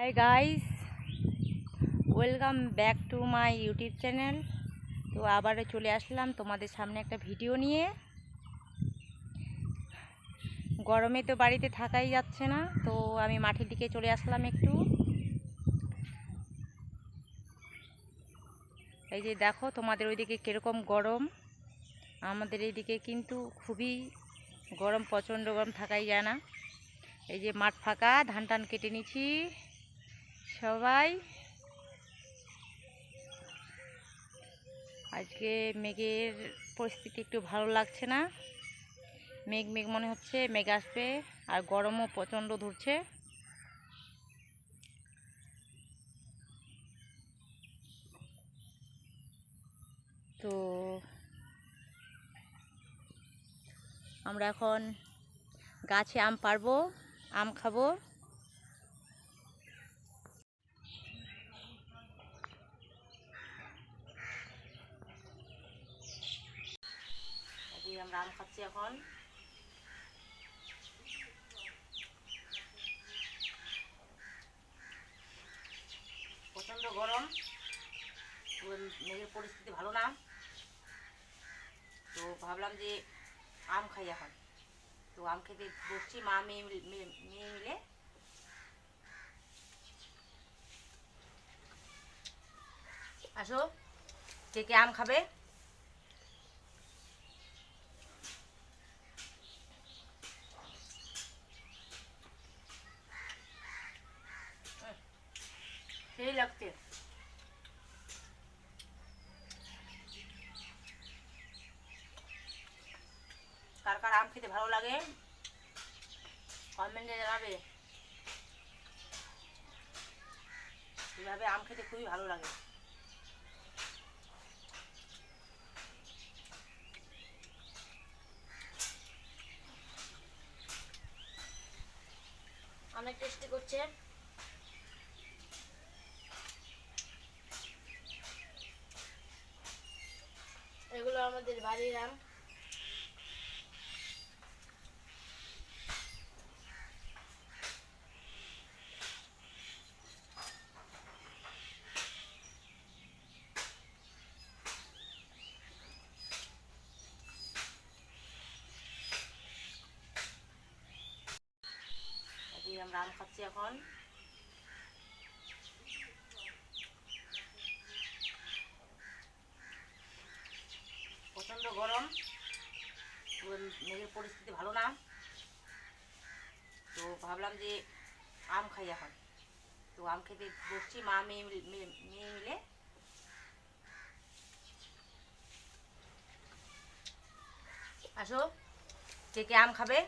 Hi guys, welcome back to my YouTube channel. তো আবারও চলে আসলাম তোমাদের সামনে একটা ভিডিও নিয়ে। গরমে তো বাড়িতে থাকাই যাচ্ছে না, তো আমি মাঠের দিকে চলে আসলাম একটু। এই যে দেখো তোমাদের ওইদিকে কীরকম গরম, আমাদের এইদিকে কিন্তু খুবই গরম, প্রচণ্ড গরম, থাকাই যায় না। এই যে মাঠ ফাঁকা, ধান টান কেটে নিচ্ছি সবাই। আজকে মেঘের পরিস্থিতি একটু ভালো লাগছে না, মেঘ মেঘ মনে হচ্ছে, মেঘ আসবে, আর গরমও প্রচণ্ড ধরছে। তো আমরা এখন গাছে আম পাড়বো, আম খাবো। আমরা আম খাচ্ছি এখন। প্রচণ্ড গরম, মেঘের পরিস্থিতি ভালো না, তো ভাবলাম যে আম খাই এখন। তো আম খেতে বসছি, মা মেয়ে মিলে। আসো, কে কে আম খাবে? সেই লাগছে। কার কার আম খেতে ভালো লাগে কমেন্টে জানাবে। এভাবে আম খেতে খুবই ভালো লাগে। অনেক টেস্টি করছে। এগুলো আমাদের বাড়ির আম। আমরা আম খাচ্ছি এখন। প্রচণ্ড গরম, মেঘের পরিস্থিতি ভালো না, তো ভাবলাম যে আম খাই এখন। তো আম খেতে বসছি, মা মেয়ে মিলে। আসো, কে কে আম খাবে?